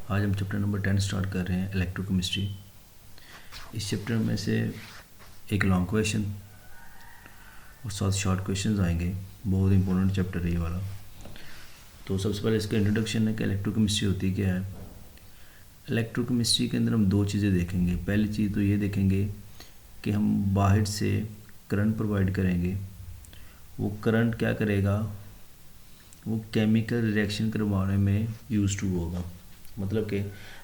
आज हम chapter number 10 start कर रहे हैं, इलेक्ट्रोकेमिस्ट्री। इस चैप्टर में से एक लॉन्ग क्वेश्चन और 7 शॉर्ट क्वेश्चंस आएंगे। बहुत इंपॉर्टेंट चैप्टर है ये वाला। तो सबसे पहले इसका इंट्रोडक्शन है कि इलेक्ट्रोकेमिस्ट्री होती क्या है। इलेक्ट्रोकेमिस्ट्री के अंदर हम दो चीज़ें देखेंगे। पहली चीज़ तो ये देखेंगे कि हम बाहर से करंट प्रोवाइड करेंगे, वो करंट क्या करेगा, वो केमिकल रिएक्शन करवाने में यूज टू होगा। मतलब कि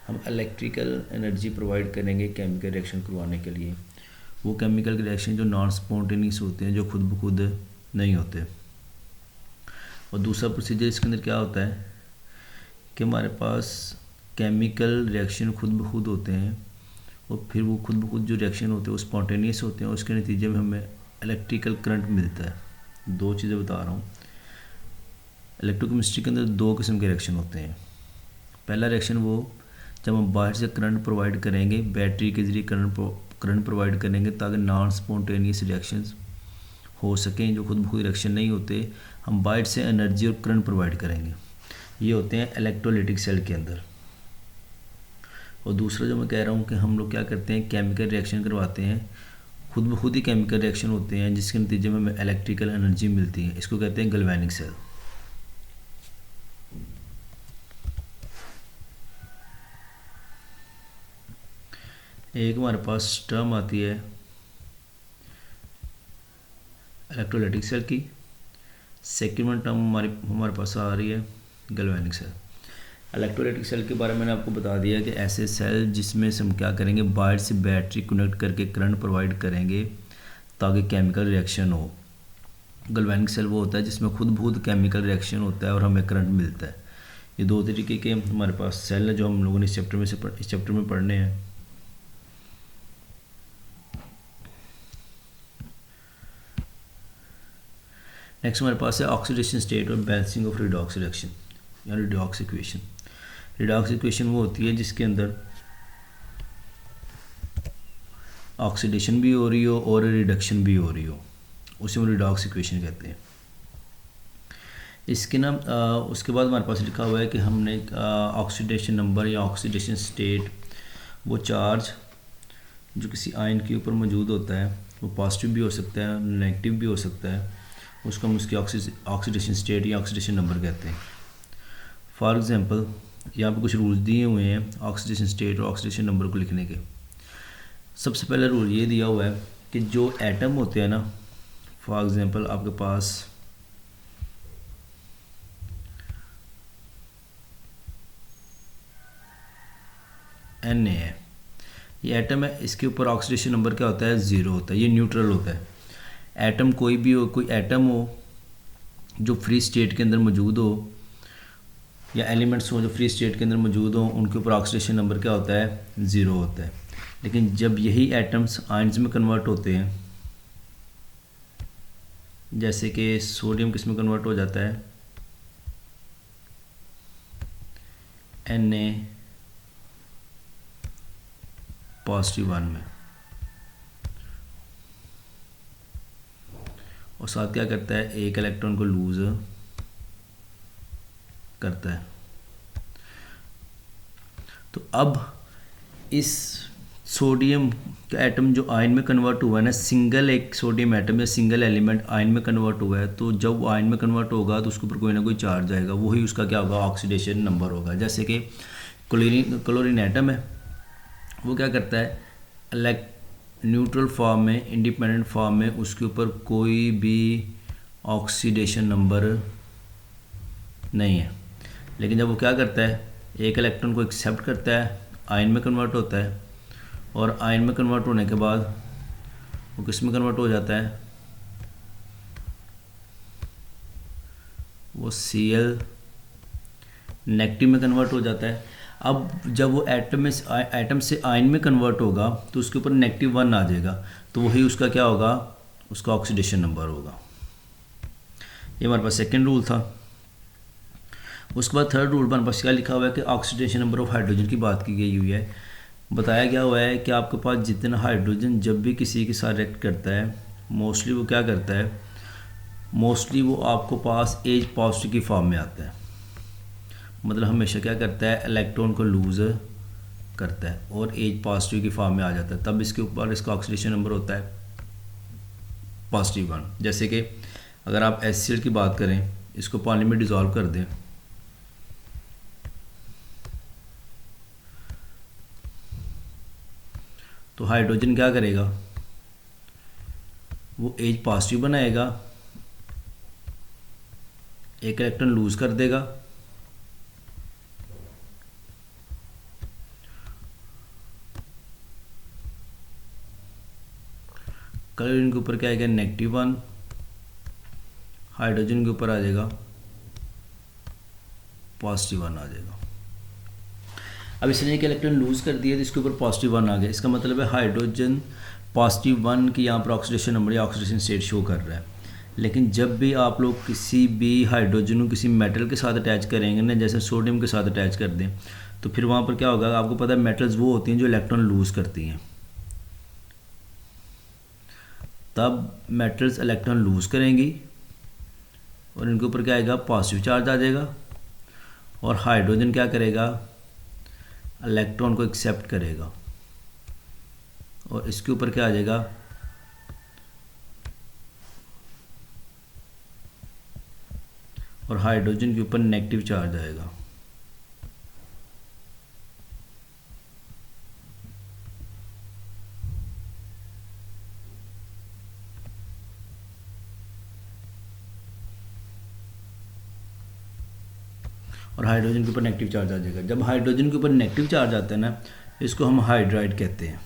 हम इलेक्ट्रिकल एनर्जी प्रोवाइड करेंगे केमिकल रिएक्शन करवाने के लिए। वो केमिकल रिएक्शन जो नॉन स्पॉन्टेनियस होते हैं, जो खुद ब खुद नहीं होते। और दूसरा प्रोसीजर इसके अंदर क्या होता है कि हमारे पास केमिकल रिएक्शन खुद ब खुद होते हैं और फिर वो खुद ब खुद जो रिएक्शन होते हैं वो स्पॉन्टेनियस होते हैं और उसके नतीजे में हमें इलेक्ट्रिकल करंट मिलता है। दो चीज़ें बता रहा हूँ। इलेक्ट्रोकेमिस्ट्री के अंदर दो किस्म के रिएक्शन होते हैं। पहला रिएक्शन वो जब हम बाहर से करंट प्रोवाइड करेंगे, बैटरी के ज़रिए करंट प्रोवाइड करेंगे ताकि नॉन स्पॉन्टेनियस रिएक्शंस हो सकें, जो खुद ब खुद रिएक्शन नहीं होते। हम बाहर से एनर्जी और करंट प्रोवाइड करेंगे। ये होते हैं इलेक्ट्रोलाइटिक सेल के अंदर। और दूसरा जो मैं कह रहा हूँ कि हम लोग क्या करते हैं, केमिकल रिएक्शन करवाते हैं। खुद ब खुद ही केमिकल रिएक्शन होते हैं जिसके नतीजे में हमें इलेक्ट्रिकल एनर्जी मिलती है। इसको कहते हैं गैल्वेनिक सेल। एक हमारे पास टर्म आती है इलेक्ट्रोलाइटिक सेल की। सेकेंड टर्म हमारे पास आ रही है गैल्वेनिक सेल। इलेक्ट्रोलाइटिक सेल के बारे में मैंने आपको बता दिया कि ऐसे सेल जिसमें से हम क्या करेंगे, बाहर से बैटरी कनेक्ट करके करंट प्रोवाइड करेंगे ताकि केमिकल रिएक्शन हो। गैल्वेनिक सेल वो होता है जिसमें खुद ब खुद केमिकल रिएक्शन होता है और हमें करंट मिलता है। ये दो तरीके के हमारे पास सेल है जो हम लोगों ने इस चैप्टर में पढ़ने हैं। नेक्स्ट हमारे पास है ऑक्सीडेशन स्टेट और बैलेंसिंग ऑफ रिडॉक्स रिएक्शन या रिडॉक्स इक्वेशन। रिडॉक्स इक्वेशन वो होती है जिसके अंदर ऑक्सीडेशन भी हो रही हो और रिडक्शन भी हो रही हो, उसे हम रिडॉक्स इक्वेशन कहते हैं। इसके नाम उसके बाद हमारे पास लिखा हुआ है कि हमने ऑक्सीडेशन नंबर या ऑक्सीडेशन स्टेट, वो चार्ज जो किसी आयन के ऊपर मौजूद होता है, वो पॉजिटिव भी हो सकता है, नेगेटिव भी हो सकता है, उसको हम उसकी ऑक्सीडेशन स्टेट या ऑक्सीडेशन नंबर कहते हैं। फॉर एग्जांपल यहाँ पे कुछ रूल्स दिए हुए हैं ऑक्सीडेशन स्टेट और ऑक्सीडेशन नंबर को लिखने के। सबसे पहला रूल ये दिया हुआ है कि जो एटम होते हैं ना, फॉर एग्जांपल आपके पास Na है, ये एटम है, इसके ऊपर ऑक्सीडेशन नंबर क्या होता है, 0 होता है। ये न्यूट्रल होता है। एटम कोई भी हो, कोई एटम हो जो फ्री स्टेट के अंदर मौजूद हो या एलिमेंट्स हो जो फ्री स्टेट के अंदर मौजूद हो, उनके ऊपर ऑक्सीडेशन नंबर क्या होता है, 0 होता है। लेकिन जब यही एटम्स आयंस में कन्वर्ट होते हैं, जैसे कि सोडियम किस में कन्वर्ट हो जाता है, Na +1 में, और साथ क्या करता है, एक इलेक्ट्रॉन को लूज करता है। तो अब इस सोडियम का एटम जो आयन में कन्वर्ट हुआ है ना, सिंगल एक सोडियम एटम या सिंगल एलिमेंट आयन में कन्वर्ट हुआ है, तो जब वो आयन में कन्वर्ट होगा तो उसके ऊपर कोई ना कोई चार्ज आएगा, वही उसका क्या होगा, ऑक्सीडेशन नंबर होगा। जैसे कि क्लोरीन एटम है, वो क्या करता है, न्यूट्रल फॉर्म में, इंडिपेंडेंट फॉर्म में उसके ऊपर कोई भी ऑक्सीडेशन नंबर नहीं है। लेकिन जब वो क्या करता है, एक इलेक्ट्रॉन को एक्सेप्ट करता है, आयन में कन्वर्ट होता है, और आयन में कन्वर्ट होने के बाद वो किस में कन्वर्ट हो जाता है, वो Cl नेगेटिव में कन्वर्ट हो जाता है। अब जब वो एटम से आयन में कन्वर्ट होगा तो उसके ऊपर -1 आ जाएगा, तो वही उसका क्या होगा, उसका ऑक्सीडेशन नंबर होगा। ये हमारे पास सेकेंड रूल था। उसके बाद थर्ड रूल हमारे पास क्या लिखा हुआ है कि ऑक्सीडेशन नंबर ऑफ हाइड्रोजन की बात की गई हुई है। बताया गया हुआ है कि आपके पास जितना हाइड्रोजन जब भी किसी के साथ रिएक्ट करता है, मोस्टली वो क्या करता है, मोस्टली वो आपको पास एज पॉजिटिव की फॉर्म में आता है। मतलब हमेशा क्या करता है, इलेक्ट्रॉन को लूज़ करता है और एच पॉजिटिव की फॉर्म में आ जाता है, तब इसके ऊपर इसका ऑक्सीडेशन नंबर होता है +1। जैसे कि अगर आप एसिड की बात करें, इसको पानी में डिज़ोल्व कर दें तो हाइड्रोजन क्या करेगा, वो एच पॉजिटिव बनाएगा, एक इलेक्ट्रॉन लूज़ कर देगा क्लोरीन के ऊपर क्या आएगा -1, हाइड्रोजन के ऊपर आ जाएगा +1 आ जाएगा। अब इसने एक इलेक्ट्रॉन लूज़ कर दिया तो इसके ऊपर +1 आ गया, इसका मतलब है हाइड्रोजन +1 की यहाँ पर ऑक्सीडेशन नंबर या ऑक्सीडेशन स्टेट शो कर रहा है। लेकिन जब भी आप लोग किसी भी हाइड्रोजन को किसी मेटल के साथ अटैच करेंगे ना, जैसे सोडियम के साथ अटैच कर दें, तो फिर वहाँ पर क्या होगा, आपको पता है मेटल्स वो होती हैं जो इलेक्ट्रॉन लूज़ करती हैं, तब मेटल्स इलेक्ट्रॉन लूज़ करेंगी और इनके ऊपर क्या आएगा, पॉजिटिव चार्ज आ जाएगा, और हाइड्रोजन क्या करेगा, इलेक्ट्रॉन को एक्सेप्ट करेगा और इसके ऊपर क्या आ जाएगा, और हाइड्रोजन के ऊपर नेगेटिव चार्ज आएगा। और हाइड्रोजन के ऊपर नेगेटिव चार्ज आ जाएगा। जब हाइड्रोजन के ऊपर नेगेटिव चार्ज आता है ना, इसको हम हाइड्राइड कहते हैं,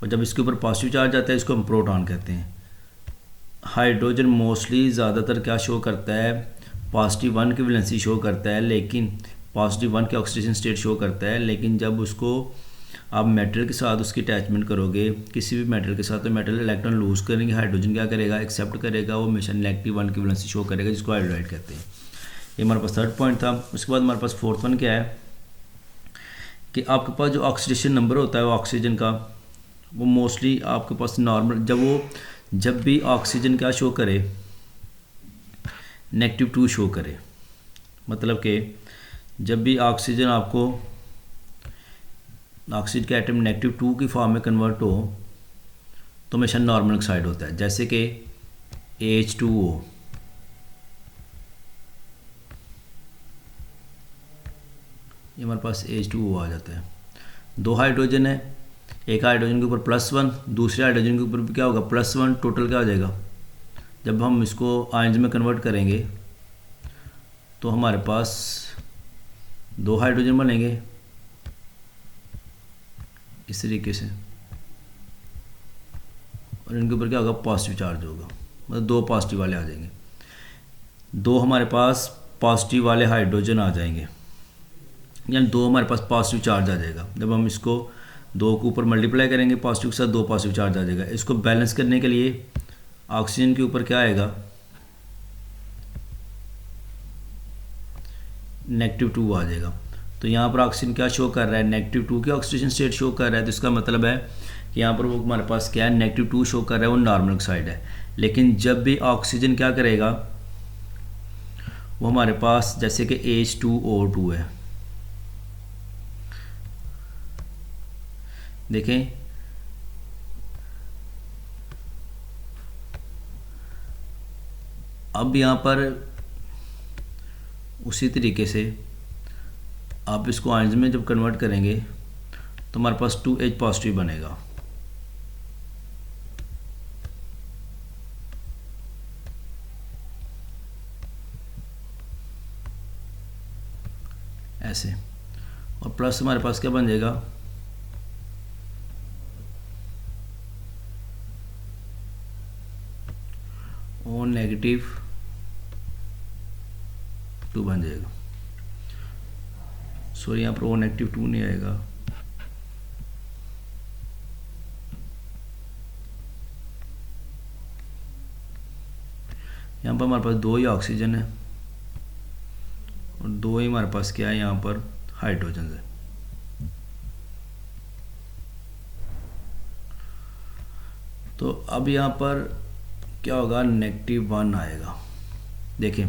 और जब इसके ऊपर पॉजिटिव चार्ज आता है इसको हम प्रोटॉन कहते हैं। हाइड्रोजन मोस्टली ज़्यादातर क्या शो करता है, +1 की वैलेंसी शो करता है, लेकिन +1 की ऑक्सीडेशन स्टेट शो करता है, लेकिन जब उसको आप मेटल के साथ उसकी अटैचमेंट करोगे, किसी भी मेटल के साथ, तो मेटल इलेक्ट्रॉन लूज़ करेंगे, हाइड्रोजन क्या करेगा, एक्सेप्ट करेगा, वो हमेशा -1 की वैलेंसी शो करेगा, जिसको हाइड्राइड कहते हैं। ये हमारे पास थर्ड पॉइंट था। उसके बाद हमारे पास फोर्थ वन क्या है कि आपके पास जो ऑक्सीडेशन नंबर होता है वो ऑक्सीजन का, वो मोस्टली आपके पास नॉर्मल, जब भी ऑक्सीजन क्या शो करे, -2 शो करे, मतलब कि जब भी ऑक्सीजन आपको ऑक्सीजन का एटम -2 की फॉर्म में कन्वर्ट हो तो हमेशा नॉर्मल ऑक्साइड होता है। जैसे कि H2O, ये हमारे पास H2O आ जाता है। 2 हाइड्रोजन है, एक हाइड्रोजन के ऊपर +1, दूसरे हाइड्रोजन के ऊपर भी क्या होगा, +1, टोटल क्या हो जाएगा। जब हम इसको आयंस में कन्वर्ट करेंगे तो हमारे पास 2 हाइड्रोजन बनेंगे इस तरीके से, और इनके ऊपर क्या होगा, पॉजिटिव चार्ज होगा, मतलब 2 पॉजिटिव वाले आ जाएंगे, 2 हमारे पास पॉजिटिव वाले हाइड्रोजन आ जाएंगे, यानी 2 हमारे पास पॉजिटिव चार्ज आ जाएगा। जब हम इसको 2 के ऊपर मल्टीप्लाई करेंगे पॉजिटिव के साथ, 2 पॉजिटिव चार्ज आ जाएगा। इसको बैलेंस करने के लिए ऑक्सीजन के ऊपर क्या आएगा, -2 आ जाएगा। तो यहाँ पर ऑक्सीजन क्या शो कर रहा है, -2 की ऑक्सीडेशन स्टेट शो कर रहा है, तो इसका मतलब है कि यहाँ पर वो हमारे पास क्या है, -2 शो कर रहा है, वो नॉर्मल ऑक्साइड है। लेकिन जब भी ऑक्सीजन क्या करेगा, वो हमारे पास जैसे कि H2O2 है, देखें अब यहाँ पर उसी तरीके से आप इसको आयंस में जब कन्वर्ट करेंगे तो हमारे पास 2H पॉजिटिव बनेगा, ऐसे, और प्लस हमारे पास क्या बन जाएगा, -2 बन जाएगा। सॉरी, यहाँ पर -2 नहीं आएगा, यहाँ पर हमारे पास 2 ही ऑक्सीजन है और 2 ही हमारे पास क्या है, यहाँ पर हाइड्रोजन है। तो अब यहाँ पर क्या होगा, -1 आएगा। देखें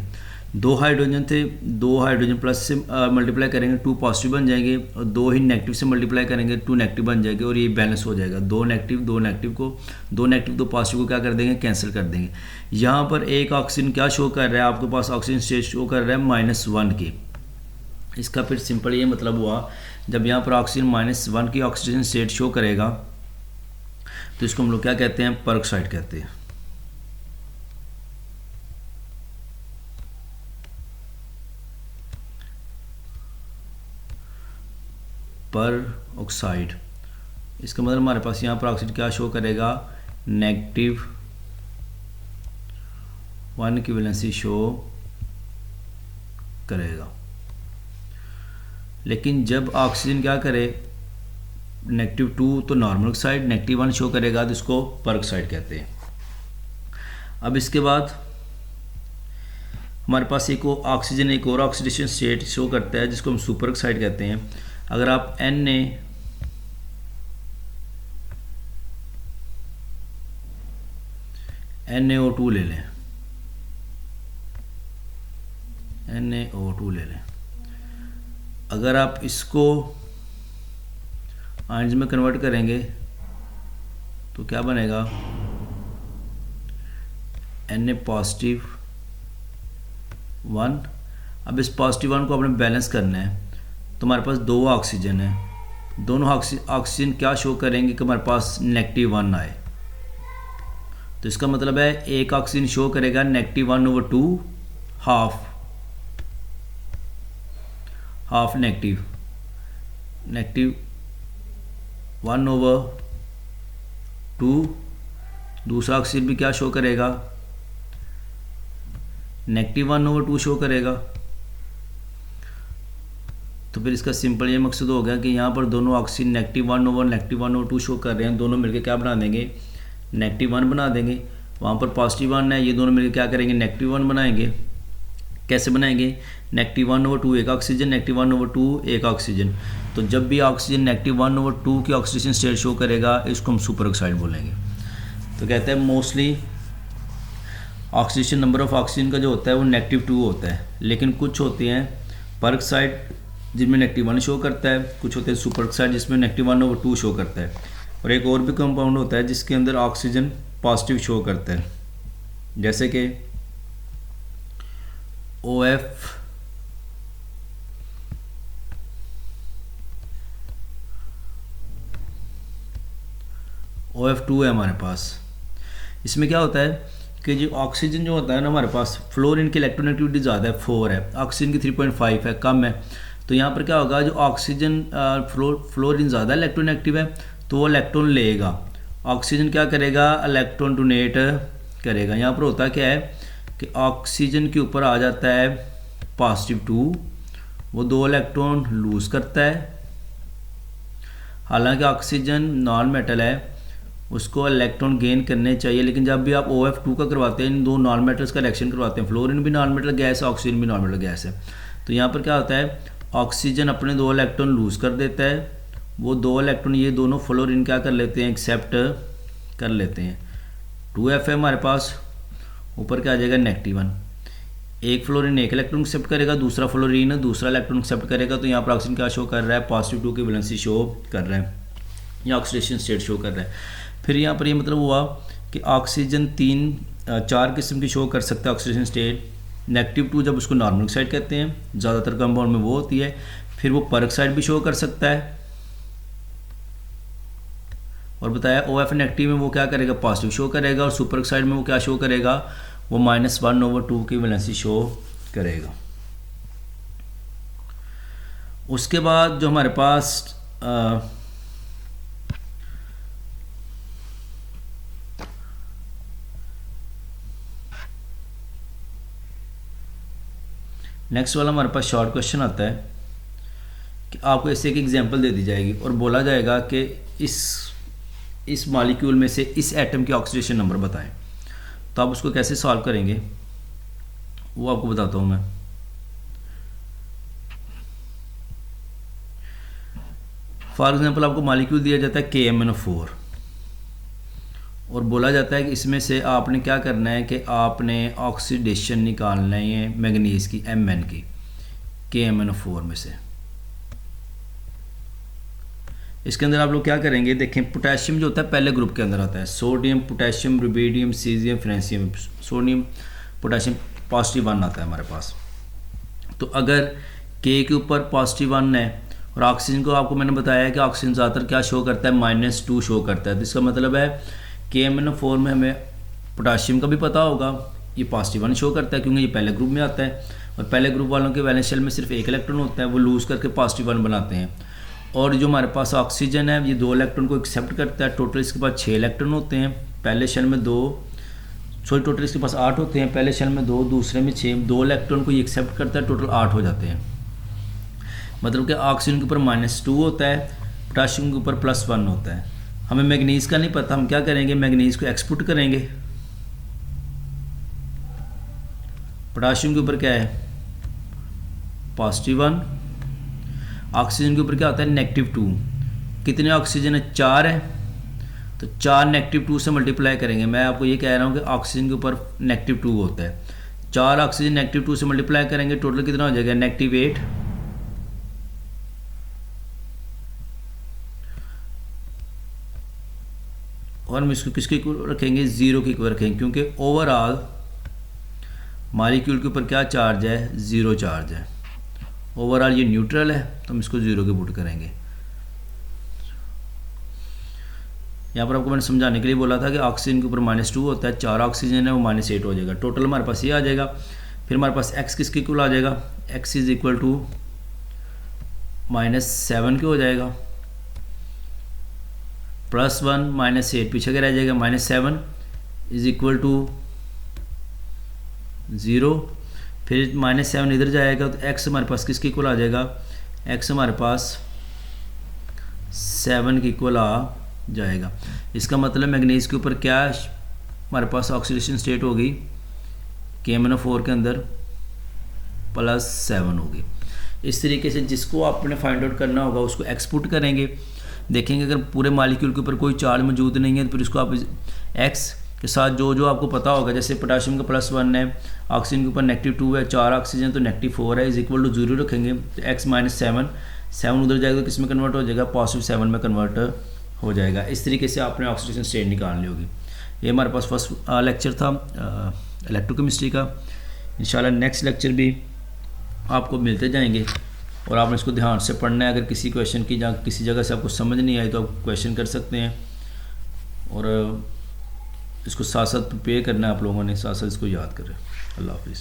दो हाइड्रोजन थे, दो हाइड्रोजन प्लस से मल्टीप्लाई करेंगे 2 पॉजिटिव बन जाएंगे, और दो ही नेगेटिव से मल्टीप्लाई करेंगे 2 नेगेटिव बन जाएंगे, और ये बैलेंस हो जाएगा। दो नेगेटिव दो नेगेटिव को, दो नेगेटिव दो पॉजिटिव को क्या कर देंगे, कैंसिल कर देंगे। यहाँ पर एक ऑक्सीजन क्या शो कर रहा है आपके पास, ऑक्सीजन स्टेट शो कर रहा है -1 की। इसका फिर सिंपल ये मतलब हुआ, जब यहाँ पर ऑक्सीजन -1 की ऑक्सीजन स्टेट शो करेगा तो इसको हम लोग क्या कहते हैं, परऑक्साइड कहते हैं। परऑक्साइड, इसका मतलब हमारे पास यहाँ पर ऑक्सीजन क्या शो करेगा, -1 की वैलेंसी शो करेगा। लेकिन जब ऑक्सीजन क्या करे, -2 तो नॉर्मल ऑक्साइड, -1 शो करेगा तो इसको परऑक्साइड कहते हैं। अब इसके बाद हमारे पास एक ऑक्सीजन एक और ऑक्सीडेशन स्टेट शो करता है जिसको हम सुपर ऑक्साइड कहते हैं। अगर आप NaO2 ले लें, NaO2 ले लें, अगर आप इसको आयंस में कन्वर्ट करेंगे तो क्या बनेगा, Na+1। अब इस +1 को आपने बैलेंस करना है, तो हमारे पास दो ऑक्सीजन है, दोनों ऑक्सीजन क्या शो करेंगे कि हमारे पास -1 आए। तो इसका मतलब है एक ऑक्सीजन शो करेगा -1/2, हाफ -1/2। दूसरा ऑक्सीजन भी क्या शो करेगा, -1/2 शो करेगा। तो फिर इसका सिंपल ये मकसद हो गया कि यहाँ पर दोनों ऑक्सीजन -1/2 शो कर रहे हैं, दोनों मिलकर क्या बना देंगे, -1 बना देंगे। वहाँ पर +1 है, ये दोनों मिलकर क्या करेंगे, -1 बनाएंगे। कैसे बनाएंगे, -1/2 एक ऑक्सीजन, -1/2 एक ऑक्सीजन। तो जब भी ऑक्सीजन -1/2 की ऑक्सीडेशन स्टेट शो करेगा इसको हम सुपर ऑक्साइड बोलेंगे। तो कहते हैं mostly oxidation number of oxygen का जो होता है वो -2 होता है, लेकिन कुछ होते हैं परऑक्साइड जिनमें -1 शो करता है, कुछ होते हैं सुपर ऑक्साइड जिसमें -1/2 शो करता है, और एक और भी कंपाउंड होता है जिसके अंदर ऑक्सीजन पॉजिटिव शो करता है, जैसे कि OF2 है हमारे पास। इसमें क्या होता है कि जो ऑक्सीजन जो होता है ना हमारे पास, फ्लोरीन की इलेक्ट्रोनेगेटिविटी ज़्यादा है, 4 है, ऑक्सीजन की 3.5 है, कम है। तो यहाँ पर क्या होगा, जो ऑक्सीजन फ्लोरीन ज़्यादा इलेक्ट्रोनेगेटिव है तो वो इलेक्ट्रॉन लेगा, ऑक्सीजन क्या करेगा, इलेक्ट्रॉन डोनेट करेगा। यहाँ पर होता क्या है कि ऑक्सीजन के ऊपर आ जाता है +2, वो 2 इलेक्ट्रॉन लूज़ करता है। हालांकि ऑक्सीजन नॉन मेटल है, उसको इलेक्ट्रॉन गेन करने चाहिए, लेकिन जब भी आप OF2 का करवाते हैं, इन दो नॉन मेटल्स का रिएक्शन करवाते हैं, फ्लोरीन भी नॉन मेटल गैस है, ऑक्सीजन भी नॉन मेटल गैस है, तो यहाँ पर क्या होता है, ऑक्सीजन अपने 2 इलेक्ट्रॉन लूज़ कर देता है, वो 2 इलेक्ट्रॉन ये दोनों फ्लोरीन क्या कर लेते हैं, एक्सेप्ट कर लेते हैं। 2F है हमारे पास, ऊपर क्या आ जाएगा, -1। एक फ्लोरीन एक इलेक्ट्रॉन एक्सेप्ट करेगा, दूसरा फ्लोरीन दूसरा इलेक्ट्रॉन एक्सेप्ट करेगा, तो यहाँ पर ऑक्सीजन क्या शो कर रहा है, +2 की वैलेंसी शो कर रहा है, या ऑक्सीडेशन स्टेट शो कर रहा है। फिर यहाँ पर ये मतलब हुआ कि ऑक्सीजन 4 किस्म की शो कर सकता है ऑक्सीडेशन स्टेट। -2 जब उसको नॉर्मल ऑक्साइड कहते हैं, ज़्यादातर कंपाउंड में वो होती है। फिर वो परऑक्साइड भी शो कर सकता है, और बताया OF नेगेटिव में वो क्या करेगा, पॉजिटिव शो करेगा, और सुपर ऑक्साइड में वो क्या शो करेगा, वो -1/2 की वैलेंसी शो करेगा। उसके बाद जो हमारे पास नेक्स्ट वाला हमारे पास शॉर्ट क्वेश्चन आता है कि आपको ऐसे एक एग्जांपल दे दी जाएगी और बोला जाएगा कि इस मॉलिक्यूल में से इस एटम के ऑक्सीडेशन नंबर बताएं। तो आप उसको कैसे सॉल्व करेंगे वो आपको बताता हूँ मैं। फॉर एग्जांपल आपको मॉलिक्यूल दिया जाता है KMnO4, और बोला जाता है कि इसमें से आपने क्या करना है कि आपने ऑक्सीडेशन निकालना है मैंगनीज़ की Mn की KMnO4 में से। इसके अंदर आप लोग क्या करेंगे, देखें पोटेशियम जो होता है पहले ग्रुप के अंदर आता है, sodium, potassium, rubidium, caesium, francium. Sodium potassium positive 1 आता है हमारे पास। तो अगर K के ऊपर पॉजिटिव 1 है और ऑक्सीजन को आपको मैंने बताया है कि ऑक्सीजन ज़्यादातर क्या शो करता है, -2 शो करता है। तो इसका मतलब है KMnO4 में हमें पोटाशियम का भी पता होगा, ये पॉजिटिव 1 शो करता है क्योंकि ये पहले ग्रुप में आता है और पहले ग्रुप वालों के वैलेंस शेल में सिर्फ एक इलेक्ट्रॉन होता है, वो लूज़ करके पॉजिटिव 1 बनाते हैं। और जो हमारे पास ऑक्सीजन है ये 2 इलेक्ट्रॉन को एक्सेप्ट करता है। टोटल इसके पास 6 इलेक्ट्रॉन होते हैं, पहले शेल में 2, सॉरी टोटल इसके पास 8 होते हैं, पहले शेल में 2, दूसरे में 6, 2 इलेक्ट्रॉन को ये एक्सेप्ट करता है, टोटल 8 हो जाते हैं। मतलब कि ऑक्सीजन के ऊपर -2 होता है, पोटाशियम के ऊपर +1 होता है। हमें मैग्नीज़ का नहीं पता, हम क्या करेंगे, मैग्नीज़ को एक्सपुट करेंगे। पोटाशियम के ऊपर क्या है, +1, ऑक्सीजन के ऊपर क्या होता है, -2। कितने ऑक्सीजन है, 4 है, तो 4 -2 से मल्टीप्लाई करेंगे। मैं आपको ये कह रहा हूँ कि ऑक्सीजन के ऊपर -2 होता है, 4 ऑक्सीजन -2 से मल्टीप्लाई करेंगे, टोटल कितना हो जाएगा, -8। और हम इसको किसके इक्वल रखेंगे, 0 के इक्वल रखेंगे, क्योंकि ओवरऑल मॉलिक्यूल के ऊपर क्या चार्ज है, 0 चार्ज है। ओवरऑल ये न्यूट्रल है तो हम इसको 0 के पुट करेंगे। यहाँ पर आपको मैंने समझाने के लिए बोला था कि ऑक्सीजन के ऊपर -2 होता है, 4 ऑक्सीजन है वो -8 हो जाएगा। टोटल हमारे पास ये आ जाएगा। फिर हमारे पास x किसके इक्वल आ जाएगा, x इज इक्वल टू -7 के हो जाएगा, +1 -8 पीछे क्या रह जाएगा, -7 इज इक्वल टू 0। फिर -7 इधर जाएगा तो x हमारे पास किसके इक्वल आ जाएगा, x हमारे पास 7 के इक्वल आ जाएगा। इसका मतलब मैग्नीज के ऊपर क्या हमारे पास ऑक्सीडेशन स्टेट होगी, KMnO4 के अंदर +7 होगी। इस तरीके से जिसको आपने फाइंड आउट करना होगा उसको एक्सपुट करेंगे। देखेंगे अगर पूरे मॉलिक्यूल के ऊपर कोई चार्ज मौजूद नहीं है तो फिर उसको आप x के साथ जो जो आपको पता होगा, जैसे पोटाशियम का +1 है, ऑक्सीजन के ऊपर -2 है, 4 ऑक्सीजन तो -4 है, इज इक्वल टू 0 रखेंगे तो x -7 उधर जाएगा तो किस में कन्वर्ट हो जाएगा, +7 में कन्वर्ट हो जाएगा। इस तरीके से आपने ऑक्सीडेशन स्टेट निकालनी होगी। ये हमारे पास फर्स्ट लेक्चर था इलेक्ट्रोकेमिस्ट्री का। इंशाल्लाह नेक्स्ट लेक्चर भी आपको मिलते जाएंगे और आपने इसको ध्यान से पढ़ना है। अगर किसी क्वेश्चन की जहाँ किसी जगह से आपको समझ नहीं आई तो आप क्वेश्चन कर सकते हैं और इसको साथ साथ प्रिपेयर करना है आप लोगों ने, साथ साथ इसको याद करें। अल्लाह हाफिज़।